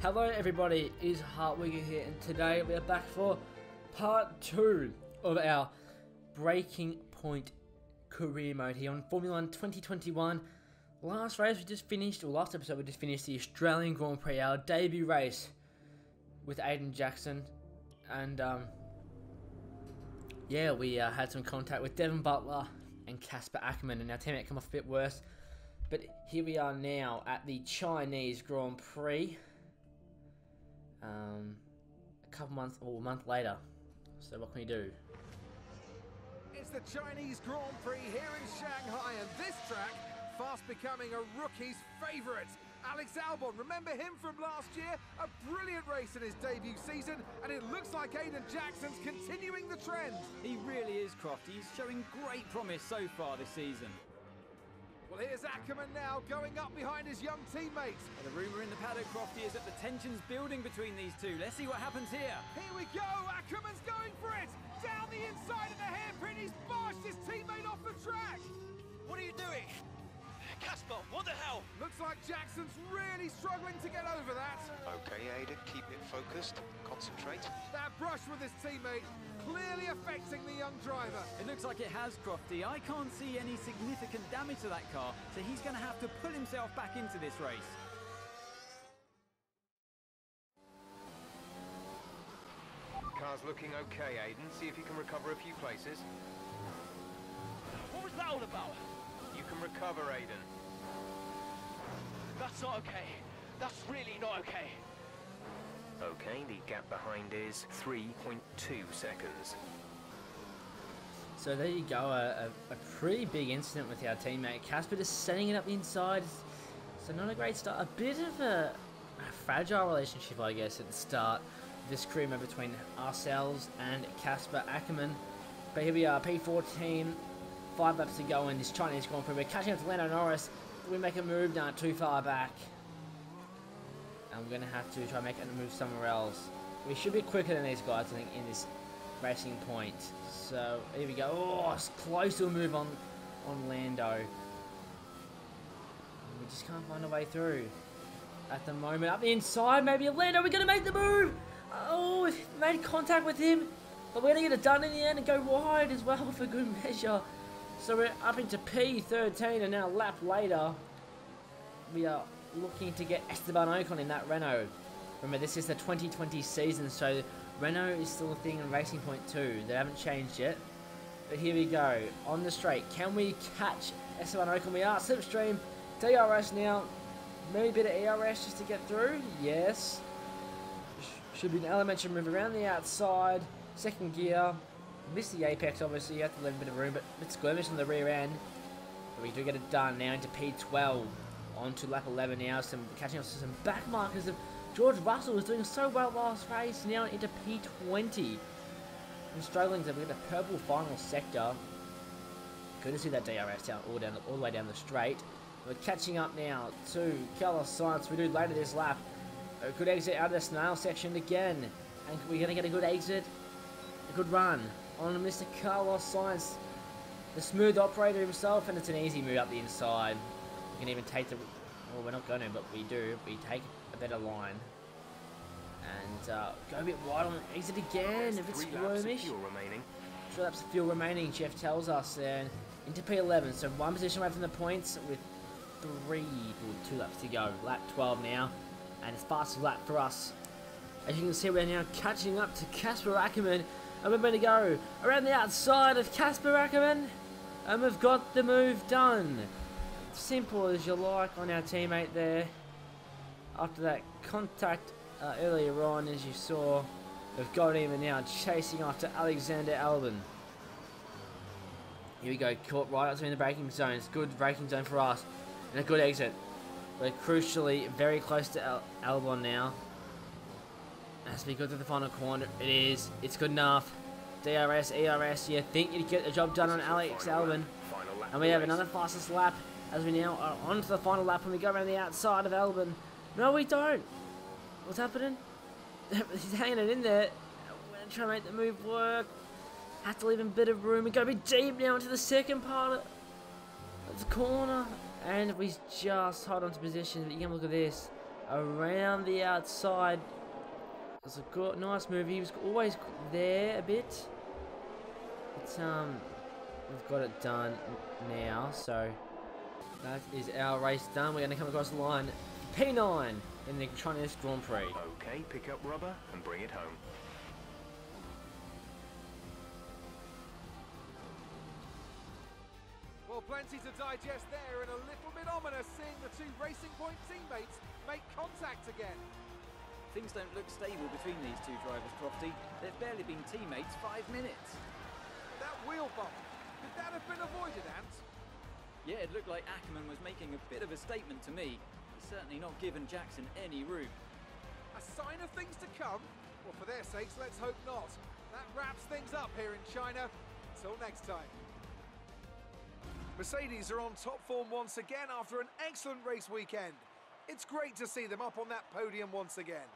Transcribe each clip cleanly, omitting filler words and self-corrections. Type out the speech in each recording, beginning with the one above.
Hello everybody, it is Hartwigga here, and today we are back for part 2 of our Breaking Point career mode here on Formula 1 2021. Last race we just finished, or last episode we just finished the Australian Grand Prix, our debut race with Aiden Jackson, and yeah, we had some contact with Devon Butler and Casper Akkerman, and our teammate come off a bit worse, but here we are now at the Chinese Grand Prix. A couple months or a month later. So what can we do? It's the Chinese Grand Prix here in Shanghai, and this track fast becoming a rookie's favourite. Alex Albon, remember him from last year? A brilliant race in his debut season, and it looks like Aiden Jackson's continuing the trend. He really is, Croft. He's showing great promise so far this season. Well, here's Akkerman now, going up behind his young teammates. And the rumour in the paddock, Crofty, is that the tension's building between these two. Let's see what happens here. Here we go, Ackerman's going for it! Down the inside of the hairpin, he's barged his teammate off the track! What are you doing? Casper, what the hell? Looks like Jackson's really struggling to get over that. Okay, Aiden, keep it focused. Concentrate. That brush with his teammate clearly affecting the young driver. It looks like it has, Crofty. I can't see any significant damage to that car, so he's going to have to pull himself back into this race. Car's looking okay, Aiden. See if you can recover a few places. What was that all about? You can recover, Aiden. That's not okay. That's really not okay. Okay, the gap behind is 3.2 seconds. So there you go, a pretty big incident with our teammate Casper, just setting it up the inside. So not a great start, a bit of a fragile relationship, I guess, at the start of this career mode between ourselves and Casper Akkerman. But here we are, P14, 5 laps to go in this Chinese Grand Prix. We're catching up to Lando Norris. We make a move down too far back, and we're going to have to try and make a move somewhere else. We should be quicker than these guys, I think, in this racing point. So here we go. Oh, it's close to a move on Lando. We just can't find a way through at the moment. Up the inside, maybe Lando. We're going to make the move. Oh, we made contact with him, but we're going to get it done in the end and go wide as well for good measure. So we're up into P13, and now a lap later, we are looking to get Esteban Ocon in that Renault. Remember, this is the 2020 season, so Renault is still a thing in Racing Point 2. They haven't changed yet. But here we go, on the straight. Can we catch Esteban Ocon? We are. Slipstream, DRS now. Maybe a bit of ERS just to get through. Yes. Should be an elementary move around the outside. Second gear. Missed the apex, obviously. You have to leave a bit of room, but it's skirmish on the rear end. But we do get it done now into P12. On to lap 11 now. Catching up to some back markers of George Russell was doing so well last race. Now into P20. I'm struggling to get the purple final sector. Good to see that DRS down all the way down the straight. We're catching up now to Carlos Sainz. We do later this lap. A good exit out of the snail section again. And we're going to get a good exit. A good run on Mr. Carlos Sainz, the smooth operator himself, and it's an easy move up the inside. You can even take the, well, we're not going to, but we do. We take a better line and go a bit wide on the exit again. If it's skirmish, 3 laps of fuel remaining, Jeff tells us, and into P11. So 1 position away from the points with 2 laps to go. Lap 12 now, and it's fastest lap for us. As you can see, we're now catching up to Casper Akkerman. And we're going to go around the outside of Casper Akkerman, and we've got the move done. Simple as you like on our teammate there. After that contact earlier on, as you saw, we've got him, and now chasing after Alexander Albon. Here we go, caught right up in the braking zone. It's good braking zone for us, and a good exit. We're crucially very close to Albon now. Has to be good to the final corner. It is. It's good enough. DRS, ERS. You think you'd get the job done on Alex Albon. And we have another fastest lap as we now are on to the final lap when we go around the outside of Albon. No, we don't. What's happening? He's hanging it in there. We're going to try and make the move work. Had to leave him a bit of room. We're going to be deep now into the second part of the corner. And we just hold on to position. But you can look at this. Around the outside. It's a good, nice move. He was always there a bit. But, we've got it done now. So, that is our race done. We're going to come across the line. P9 in the Chinese Grand Prix. Okay, pick up rubber and bring it home. Well, plenty to digest there, and a little bit ominous seeing the two Racing Point teammates make contact again. Things don't look stable between these two drivers, Crofty. They've barely been teammates 5 minutes. That wheel bump, could that have been avoided, Ant? Yeah, it looked like Akkerman was making a bit of a statement to me. He's certainly not given Jackson any room. A sign of things to come? Well, for their sakes, let's hope not. That wraps things up here in China. Until next time. Mercedes are on top form once again after an excellent race weekend. It's great to see them up on that podium once again.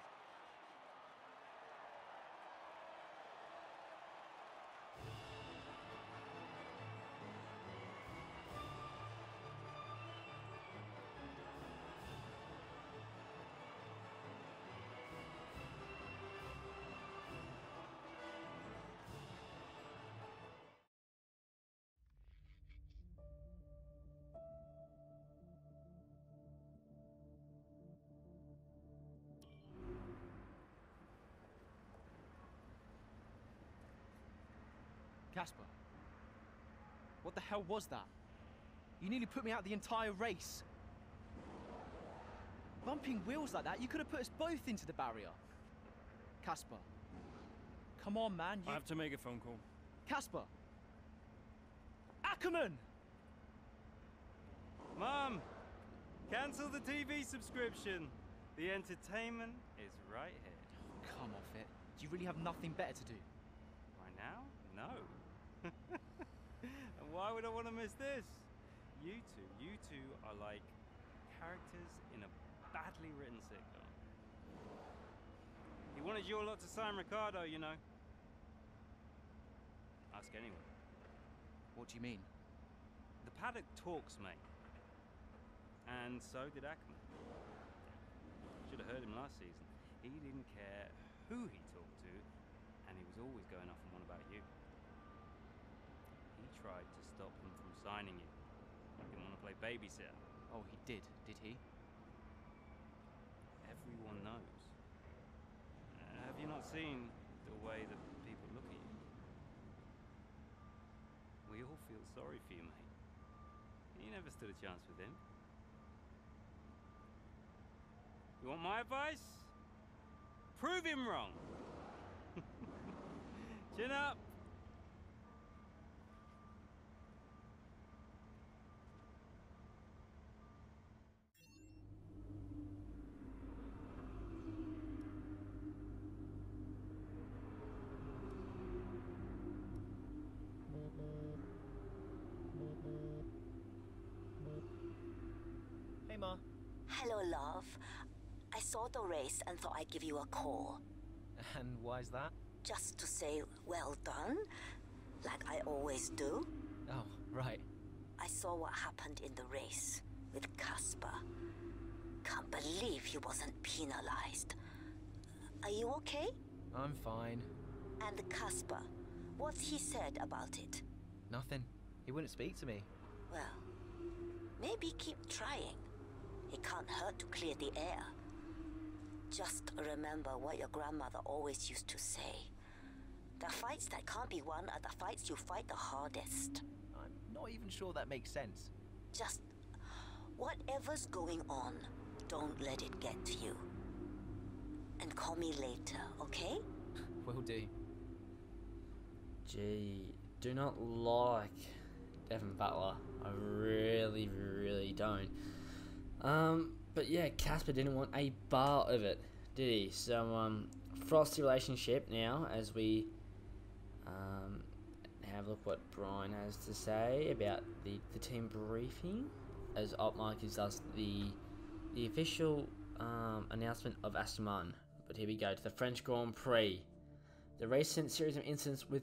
Casper, what the hell was that? You nearly put me out the entire race. Bumping wheels like that, you could have put us both into the barrier. Casper, come on, man. I have to make a phone call. Casper! Akkerman! Mom, cancel the TV subscription. The entertainment is right here. Come off it. Do you really have nothing better to do? Right now? No. And why would I want to miss this? You two are like characters in a badly written sitcom. He wanted your lot to sign Ricardo, you know. Ask anyone. What do you mean? The paddock talks, mate. And so did Akkerman. Should have heard him last season. He didn't care who he talked to, and he was always going off on one about you. He tried to stop him from signing you. He didn't want to play babysitter. Oh, he did he? Everyone knows. Have you not seen the way that people look at you? We all feel sorry for you, mate. You never stood a chance with him. You want my advice? Prove him wrong. Chin up. Hey, Ma. Hello, love. I saw the race and thought I'd give you a call. And why's that? Just to say well done, like I always do. Oh, right. I saw what happened in the race with Casper. Can't believe he wasn't penalized. Are you okay? I'm fine. And Casper, what's he said about it? Nothing. He wouldn't speak to me. Well, maybe keep trying. It can't hurt to clear the air. Just remember what your grandmother always used to say. The fights that can't be won are the fights you fight the hardest. I'm not even sure that makes sense. Just whatever's going on, don't let it get to you. And call me later, okay? Will do. Gee, do not like Devon Butler. I really, really don't. But yeah, Casper didn't want a bar of it, did he? So, frosty relationship now as we have a look what Brian has to say about the team briefing as Opmar gives us the official announcement of Aston Martin. But here we go to the French Grand Prix. The recent series of incidents with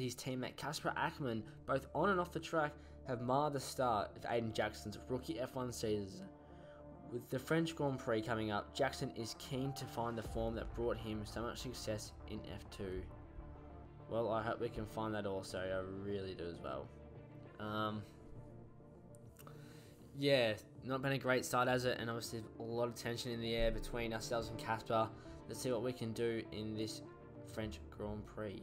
his teammate Casper Akkerman, both on and off the track, have marred the start of Aiden Jackson's rookie F1 season. With the French Grand Prix coming up, Jackson is keen to find the form that brought him so much success in F2. Well, I hope we can find that also. I really do as well. Yeah, not been a great start, has it? And obviously a lot of tension in the air between ourselves and Casper. Let's see what we can do in this French Grand Prix.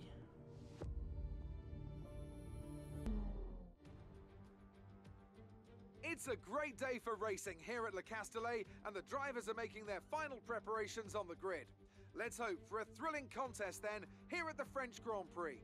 It's a great day for racing here at Le Castellet, and the drivers are making their final preparations on the grid. Let's hope for a thrilling contest then, here at the French Grand Prix.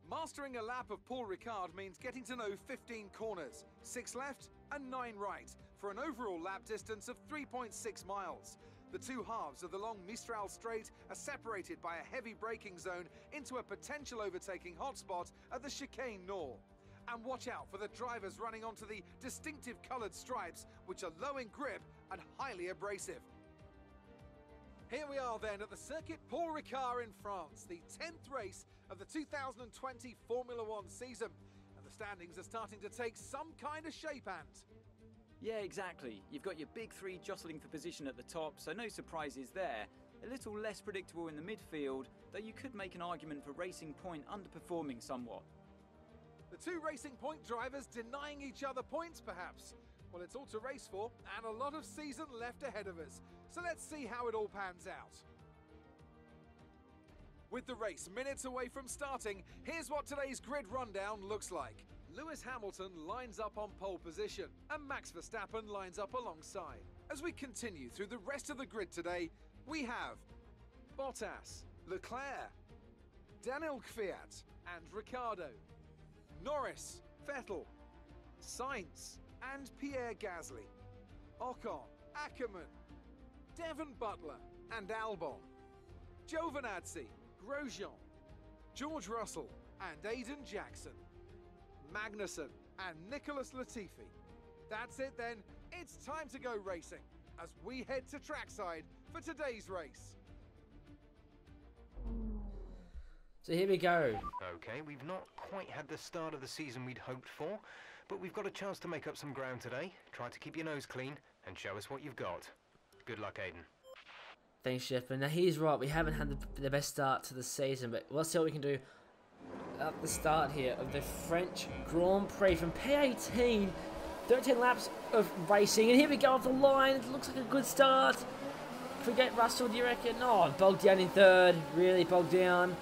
Mastering a lap of Paul Ricard means getting to know 15 corners, 6 left and 9 right, for an overall lap distance of 3.6 miles. The two halves of the long Mistral Straight are separated by a heavy braking zone into a potential overtaking hotspot at the Chicane Nord. And watch out for the drivers running onto the distinctive coloured stripes, which are low in grip and highly abrasive. Here we are then at the Circuit Paul Ricard in France, the 10th race of the 2020 Formula One season. And the standings are starting to take some kind of shape, Ant. Yeah, exactly. You've got your big three jostling for position at the top, so no surprises there. A little less predictable in the midfield, though you could make an argument for Racing Point underperforming somewhat. The two Racing Point drivers denying each other points, perhaps. Well, it's all to race for, and a lot of season left ahead of us. So let's see how it all pans out. With the race minutes away from starting, here's what today's grid rundown looks like. Lewis Hamilton lines up on pole position, and Max Verstappen lines up alongside. As we continue through the rest of the grid today, we have Bottas, Leclerc, Daniel Kvyat and Ricciardo, Norris, Vettel, Sainz and Pierre Gasly, Ocon, Ackerman, Devon Butler and Albon, Giovinazzi, Grosjean, George Russell and Aiden Jackson, Magnussen and Nicholas Latifi. That's it then, it's time to go racing as we head to trackside for today's race. So here we go. Okay, we've not quite had the start of the season we'd hoped for, but we've got a chance to make up some ground today. Try to keep your nose clean and show us what you've got. Good luck, Aiden. Thanks, Jeff. And now he's right, we haven't had the best start to the season, but let's see what we can do at the start here of the French Grand Prix from P18. 13 laps of racing, and here we go off the line. It looks like a good start. Forget Russell, do you reckon? Oh, bogged down in third. Really bogged down.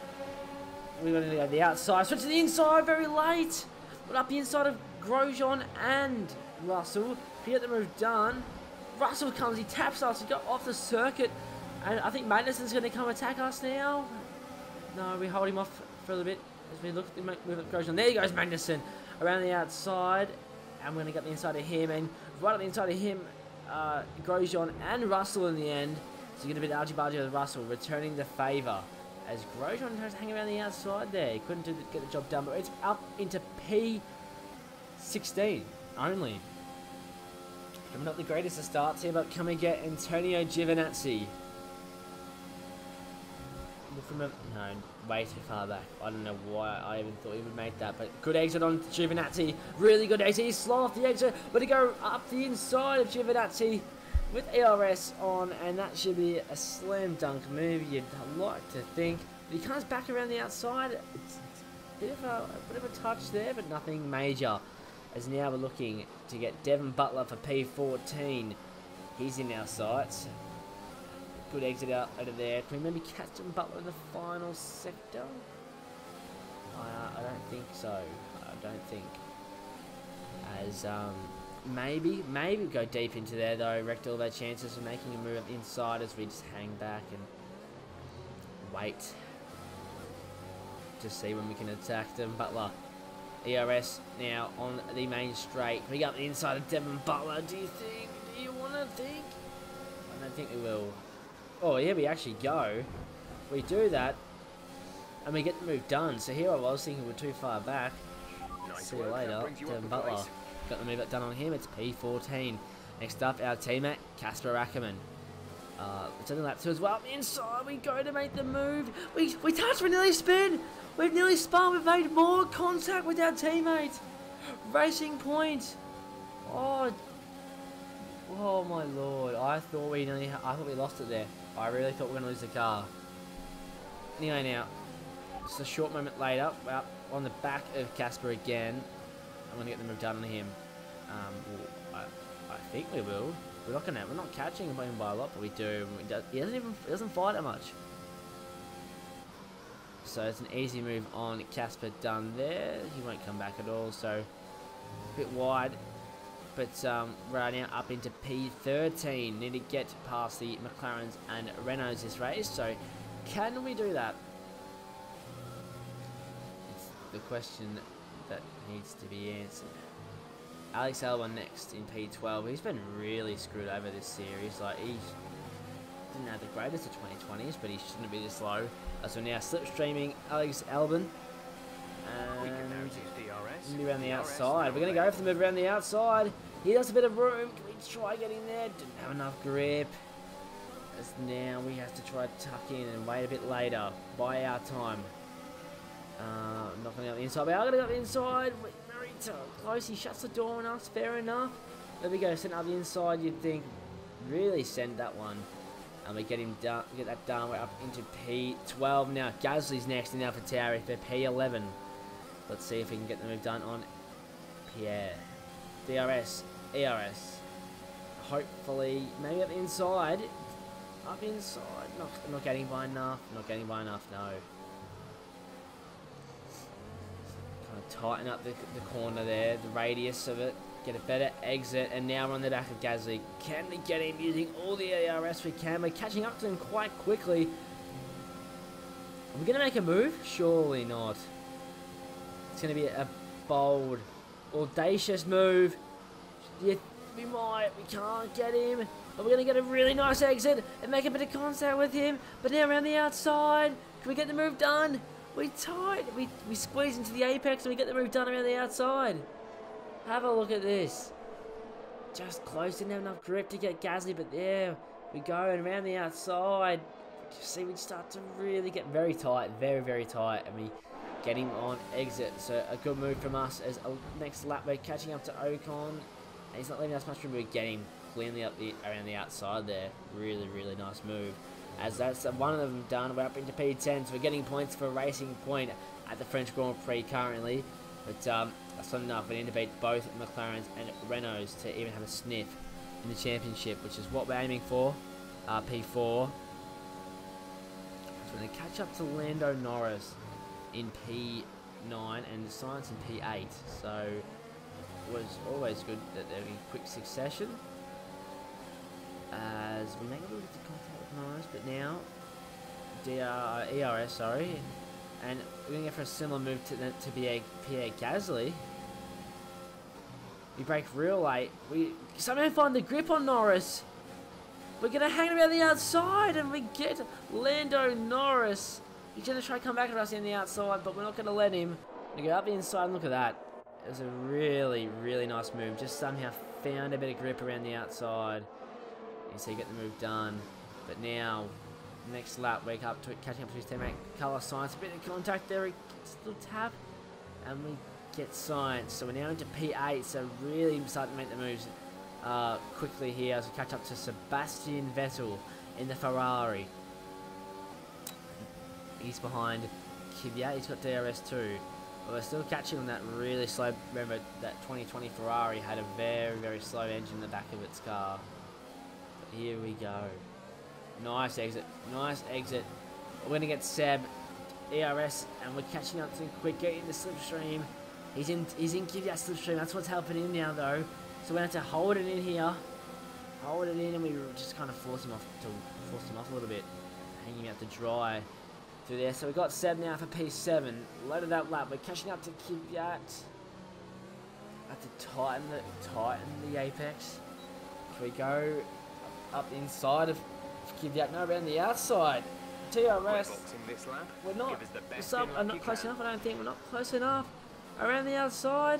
We're going to go to the outside. Switch to the inside very late. But up the inside of Grosjean and Russell. If you get the move done, Russell comes, he taps us, he got off the circuit. And I think Magnussen's going to come attack us now. No, we hold him off for a little bit as we look at move at Grosjean. There goes Magnussen around the outside. And we're going to get the inside of him. And right up the inside of him, Grosjean and Russell in the end. So you're going to be argy-bargy with Russell, returning the favour. As Grosjean tries to hang around the outside there. He couldn't get the job done. But it's up into P16 only. I'm not the greatest of starts here, but can we get Antonio Giovinazzi? No, way too far back. I don't know why I even thought he would make that, but good exit on Giovinazzi. Really good exit. He's slow off the exit, but to go up the inside of Giovinazzi with ERS on, and that should be a slam dunk move, you'd like to think. But he comes back around the outside. It's a bit of a touch there, but nothing major. As now we're looking to get Devon Butler for P14. He's in our sights. Good exit out of there. Can we maybe catch Devon Butler in the final sector? I don't think so. I don't think. As maybe go deep into there though. Wrecked all their chances of making a move up inside as we just hang back and wait to see when we can attack them. Butler. ERS now on the main straight. We got the inside of Devon Butler. Do you want to think? I don't think we will. Oh, here we actually go. We do that, and we get the move done. So here I was thinking we're too far back. See you later. Devon Butler. Got the move done on him. It's P14. Next up, our teammate, Casper Akkerman. It's only lap 2 as well. Inside we go to make the move. We touched, we nearly spin. We've nearly spun. We've made more contact with our teammates. Racing Point. Oh my lord! I thought we lost it there. I really thought we were gonna lose the car. Anyway, now just a short moment later, well, on the back of Casper again. I'm gonna get the move done on him. I think we will. We're not catching him by a lot, but we do. He doesn't fight that much. So it's an easy move on Casper done there. He won't come back at all. So a bit wide. But right now up into P13. Need to get past the McLarens and Renaults this race. So can we do that? It's the question that needs to be answered. Alex Albon next in P12. He's been really screwed over this series. Like, he didn't have the greatest of 2020s, but he shouldn't be this low. So now slipstreaming Alex Albon. And be around the outside. We're going to go for the move around the outside. He does a bit of room. Can we try getting there? Didn't have enough grip. As now we have to try to tuck in and wait a bit later. Buy our time. Not going to go the inside, but I'm going to go the inside. Very close. He shuts the door on us. Fair enough. There we go. Send up the inside. You'd think really send that one. And we get him done. Get that done. We're up into P12 now. Gasly's next in AlphaTauri for P11. Let's see if we can get the move done on Pierre. DRS, ERS. Hopefully, maybe up inside. Up inside. Not getting by enough. Not getting by enough. No. Kind of tighten up the corner there. The radius of it. Get a better exit. And now we're on the back of Gasly. Can we get him using all the ERS we can? We're catching up to him quite quickly. Are we going to make a move? Surely not. It's going to be a bold, audacious move. Yeah, we might. We can't get him. But we're going to get a really nice exit and make a bit of contact with him. But now around the outside. Can we get the move done? We tight. We squeeze into the apex and we get the move done around the outside. Have a look at this. Just close. Didn't have enough grip to get Gasly. But there we go. And around the outside. See, we start to really get very tight. Very, very tight. And we get him on exit. So a good move from us as next lap we're catching up to Ocon. And he's not leaving us much room to get him cleanly up around the outside there. Really, really nice move. As that's one of them done, we're up into P10. So we're getting points for Racing Point at the French Grand Prix currently. But that's not enough. We need to beat both McLarens and Renaults to even have a sniff in the championship, which is what we're aiming for. P4. So we're going to catch up to Lando Norris in P9 and Science in P8, so it was always good that they're in quick succession as we make a little bit of contact with Norris, but now ERS, sorry, and we're going to go for a similar move to Pierre Gasly. We break real late. We somehow find the grip on Norris. We're going to hang around the outside and we get Lando Norris. He's going to try to come back at us in the outside, but we're not going to let him. We go up the inside and look at that. It was a really, really nice move. Just somehow found a bit of grip around the outside. You see, get the move done. But now, next lap, we're up to it, catching up to his teammate, Carlos Sainz. A bit of contact there, he gets a little tap. And we get Sainz. So we're now into P8, so really starting to make the moves quickly here as we catch up to Sebastian Vettel in the Ferrari. He's behind Kvyat, he's got DRS too. But we're still catching on that really slow. Remember that 2020 Ferrari had a very, very slow engine in the back of its car. But here we go. Nice exit, nice exit. We're going to get Seb, ERS, and we're catching up to him quick, getting the slipstream. He's in Kvyat's slipstream, that's what's helping him now though. So we have to hold it in here. Hold it in and we just kind of force him off a little bit. Hanging out to dry. Through there. So we got Seb now for P7. Loaded that lap. We're catching up to Kvyat. Have to tighten the apex. Can we go up the inside of Kvyat? No, around the outside. TRS. We're not. I'm not close enough. I don't think we're not close enough. Around the outside.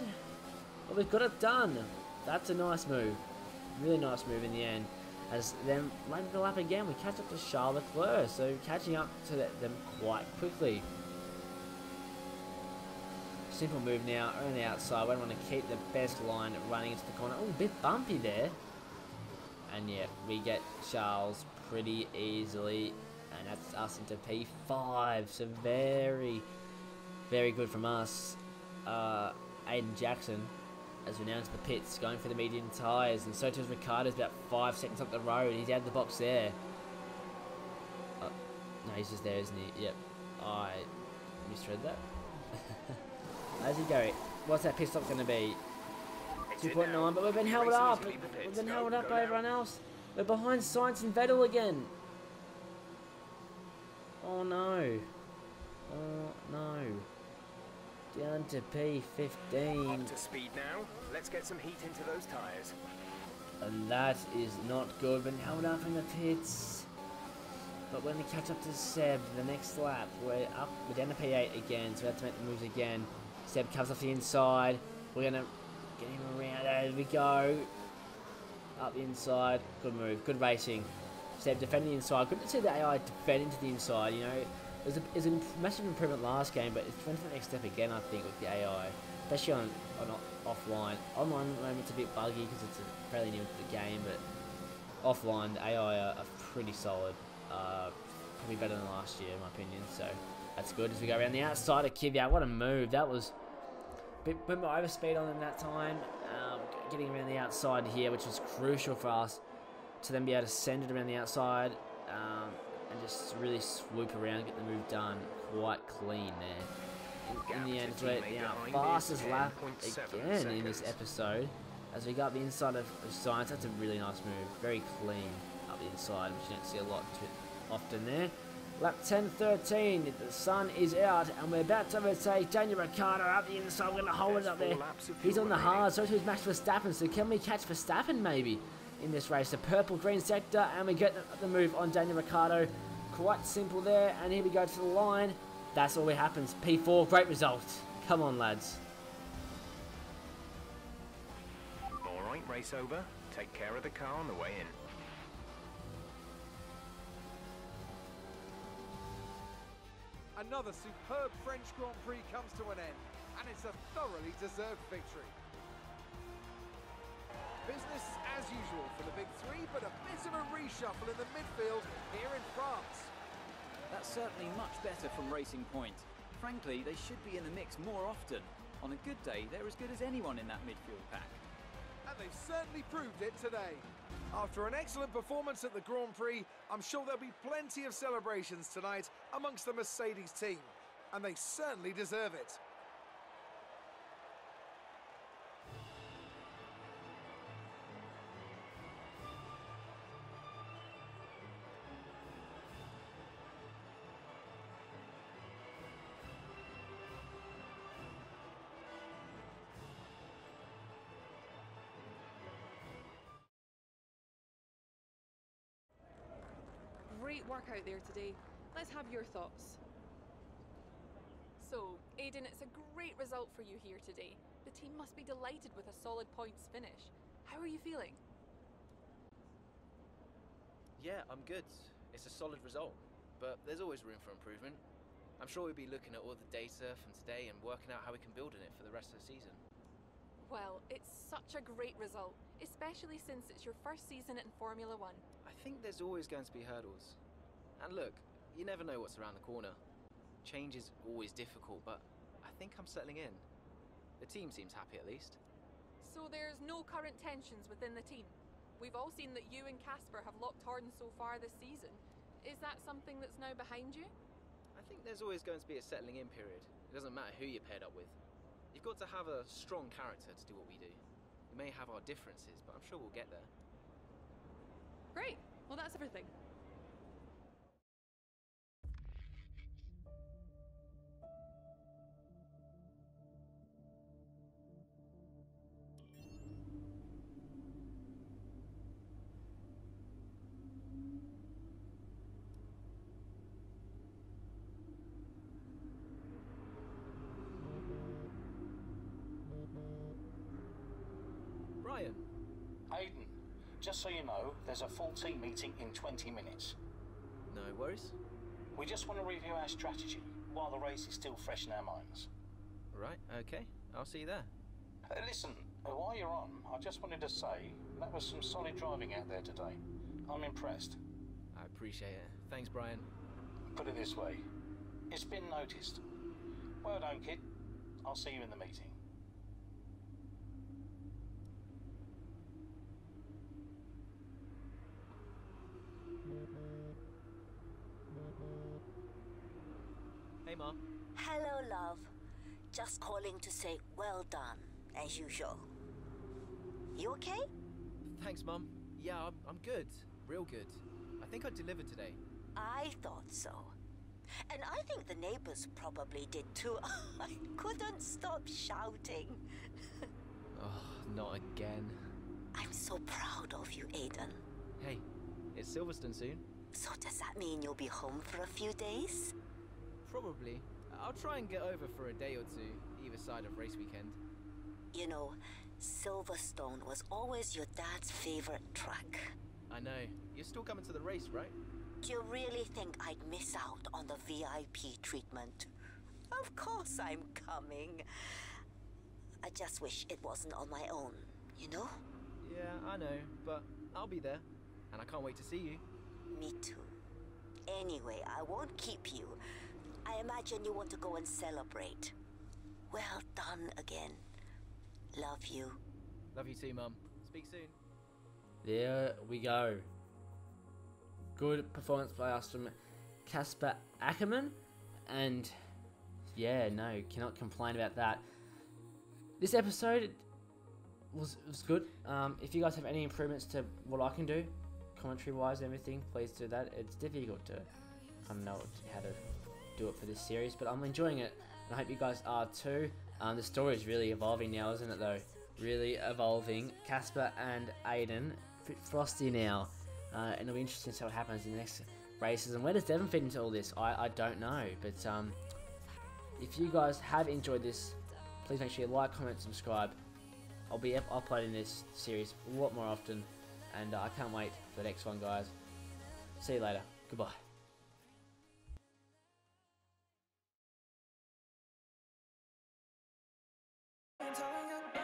Well, we've got it done. That's a nice move. Really nice move in the end. As then later the lap again, we catch up to Charles Leclerc, so catching up to them quite quickly. Simple move now on the outside. We want to keep the best line running into the corner. Oh, a bit bumpy there. And yeah, we get Charles pretty easily. And that's us into P5. So very, very good from us. Aiden Jackson, as we now into the pits, going for the medium tyres. And so too is Ricardo's about 5 seconds up the road. He's out of the box there. No, he's just there, isn't he? Yep. I misread that. As you go, what's that pit stop going to be? 2.9, but we've been held up. We've been held up by everyone else. We're behind Sainz and Vettel again. Oh no. Oh no. Down to P15. Up to speed now. Let's get some heat into those tyres. And that is not good. Been held up in the pits. But when we catch up to Seb, the next lap, we're down to P8 again, so we have to make the moves again. Seb comes off the inside. We're going to get him around. There we go. Up the inside. Good move. Good racing. Seb defending the inside. Good to see the AI defending to the inside. You know, it was a massive improvement last game, but it's went to the next step again, I think, with the AI. Especially on offline. Online at the moment it's a bit buggy because it's fairly new to the game, but offline the AI are pretty solid. Probably better than last year in my opinion, so that's good. As we go around the outside of Kvyat, what a move. That was a bit more overspeed on them that time. Getting around the outside here, which was crucial for us to then be able to send it around the outside and just really swoop around, get the move done quite clean there. In the end, it's our fastest lap again in this episode. As we got the inside of Sainz, that's a really nice move. Very clean up the inside, which you don't see a lot too often there. Lap 10:13, the sun is out, and we're about to overtake Daniel Ricciardo up the inside. We're going to hold it up there. He's on the hard, so is Max Verstappen. So can we catch Verstappen maybe in this race? The purple-green sector, and we get the move on Daniel Ricciardo. Quite simple there, and here we go to the line. That's all that happens. P4, great result. Come on, lads. All right, race over. Take care of the car on the way in. Another superb French Grand Prix comes to an end, and it's a thoroughly deserved victory. Business as usual for the big three, but a bit of a reshuffle in the midfield here in France. That's certainly much better from Racing Point. Frankly, they should be in the mix more often. On a good day, they're as good as anyone in that midfield pack. And they've certainly proved it today. After an excellent performance at the Grand Prix, I'm sure there'll be plenty of celebrations tonight amongst the Mercedes team. And they certainly deserve it. Great work out there today. Let's have your thoughts. So, Aiden, it's a great result for you here today. The team must be delighted with a solid points finish. How are you feeling? Yeah, I'm good. It's a solid result, but there's always room for improvement. I'm sure we'll be looking at all the data from today and working out how we can build on it for the rest of the season. Well, it's such a great result, especially since it's your first season in Formula One. I think there's always going to be hurdles. And look, you never know what's around the corner. Change is always difficult, but I think I'm settling in. The team seems happy at least. So there's no current tensions within the team. We've all seen that you and Casper have locked horns so far this season. Is that something that's now behind you? I think there's always going to be a settling in period. It doesn't matter who you're paired up with. You've got to have a strong character to do what we do. We may have our differences, but I'm sure we'll get there. Great. Well, that's everything. Brian. Aiden, Just so you know, there's a full team meeting in 20 minutes. No worries. We just want to review our strategy while the race is still fresh in our minds. Right, okay. I'll see you there. Listen, while you're on, I just wanted to say that was some solid driving out there today. I'm impressed. I appreciate it. Thanks, Brian. Put it this way, it's been noticed. Well done, kid. I'll see you in the meeting. Hey, Mom. Hello, love. Just calling to say well done, as usual. You okay? Thanks, Mum. Yeah, I'm good. Real good. I think I delivered today. I thought so. And I think the neighbors probably did too. I couldn't stop shouting. Oh, not again. I'm so proud of you, Aiden. Hey, it's Silverstone soon. So does that mean you'll be home for a few days? Probably. I'll try and get over for a day or two, either side of race weekend. You know, Silverstone was always your dad's favorite track. I know. You're still coming to the race, right? Do you really think I'd miss out on the VIP treatment? Of course I'm coming. I just wish it wasn't on my own, you know? Yeah, I know, but I'll be there. And I can't wait to see you. Me too. Anyway, I won't keep you. I imagine you want to go and celebrate. Well done again. Love you. Love you too, Mum. Speak soon. There we go. Good performance by us from Casper Akkerman. And yeah, no, cannot complain about that. This episode was good. If you guys have any improvements to what I can do, commentary wise and everything, please do that. It's difficult to know how to do it for this series, but I'm enjoying it, and I hope you guys are too. The story is really evolving now, isn't it though? Really evolving. Casper and Aiden, a bit frosty now, and it'll be interesting to see what happens in the next races. And where does Devon fit into all this? I don't know, but if you guys have enjoyed this, please make sure you like, comment, subscribe. I'll be uploading this series a lot more often, and I can't wait for the next one, guys. See you later. Goodbye. I'm telling you